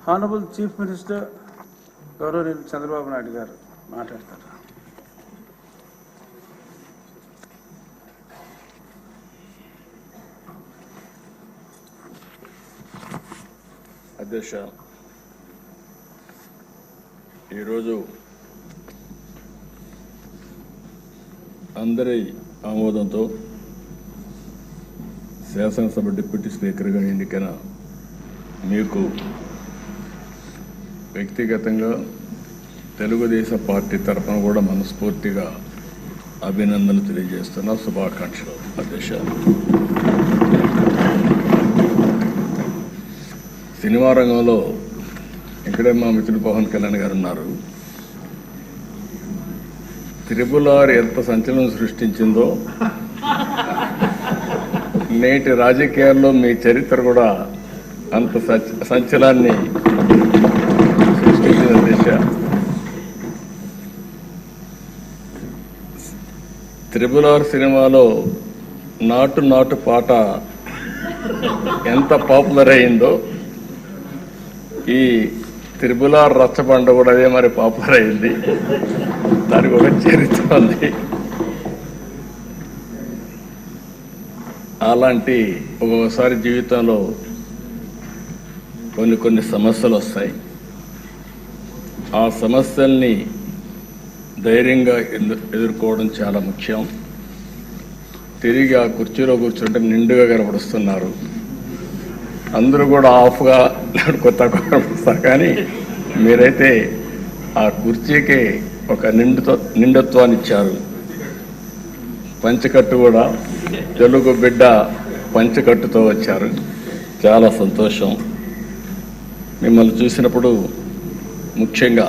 Honourable chief minister గౌరవనీయులు చంద్రబాబు నాయుడు గారు మాట్లాడతారు. అధ్యక్ష, ఈరోజు అందరి ఆమోదంతో శాసనసభ డిప్యూటీ స్పీకర్గా ఎన్నికైన మీకు వ్యక్తిగతంగా తెలుగుదేశం పార్టీ తరఫున కూడా మనస్ఫూర్తిగా అభినందనలు తెలియజేస్తున్న శుభాకాంక్షలు. అధ్యక్ష, సినిమా రంగంలో ఇక్కడే మా మిత్రుడు పవన్ కళ్యాణ్ గారు ఉన్నారు. త్రిపుల్ ఆర్ ఎంత సంచలనం సృష్టించిందో నేటి రాజకీయాల్లో మీ చరిత్ర కూడా అంత సంచలనాన్ని సృష్టించిన దిశ. త్రిపుల్ ఆర్ సినిమాలో నాటు నాటు పాట ఎంత పాపులర్ అయిందో ఈ త్రిపుల్ ఆర్ రచ్చబండ కూడా అదే మరి పాపులర్ అయింది. దానికి ఒక చరిత్ర ఉంది. అలాంటి ఒక్కొక్కసారి జీవితంలో కొన్ని సమస్యలు వస్తాయి. ఆ సమస్యల్ని ధైర్యంగా ఎదుర్కోవడం చాలా ముఖ్యం. తిరిగి ఆ కుర్చీలో కూర్చుంటే నిండుగా కనపడుస్తున్నారు. అందరూ కూడా ఆఫ్గా కొత్త కనపడుస్తారు, కానీ మీరైతే ఆ కుర్చీకి ఒక నిండుత్వాన్ని ఇచ్చారు. పంచకట్టు కూడా తెలుగు బిడ్డ పంచకట్టుతో వచ్చారు. చాలా సంతోషం. మిమ్మల్ని చూసినప్పుడు, ముఖ్యంగా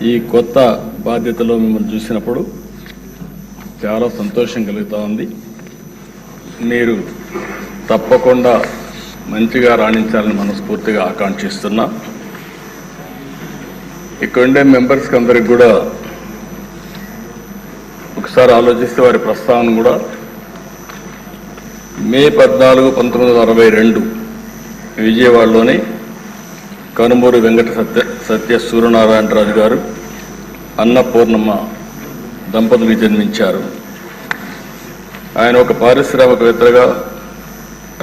ఈ కొత్త బాధ్యతలో మిమ్మల్ని చూసినప్పుడు చాలా సంతోషం కలుగుతూ ఉంది. మీరు తప్పకుండా మంచిగా రాణించాలని మనస్ఫూర్తిగా ఆకాంక్షిస్తున్నా. ఇక్కడుండే మెంబర్స్కి అందరికి కూడా ఒకసారి ఆలోచిస్తే వారి ప్రస్తావన కూడా మే 14, 1962 విజయవాడలోని కనుమూరి వెంకట సత్య సూర్యనారాయణరాజు గారు, అన్నపూర్ణమ్మ దంపతులు జన్మించారు. ఆయన ఒక పారిశ్రామికవేత్తగా,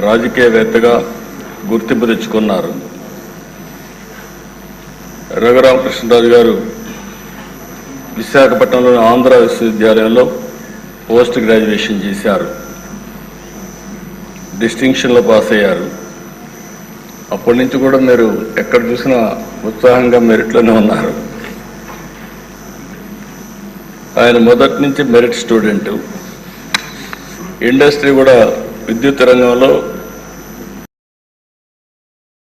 రాజకీయవేత్తగా గుర్తింపు తెచ్చుకున్నారు. రఘురామకృష్ణరాజు గారు విశాఖపట్నంలోని ఆంధ్ర విశ్వవిద్యాలయంలో పోస్ట్ గ్రాడ్యుయేషన్ చేశారు. డిస్టింక్షన్లో పాస్ అయ్యారు. అప్పటి నుంచి కూడా మీరు ఎక్కడ చూసినా ఉత్సాహంగా మెరిట్లోనే ఉన్నారు. ఆయన మొదటి నుంచి మెరిట్ స్టూడెంట్. ఇండస్ట్రీ కూడా విద్యుత్ రంగంలో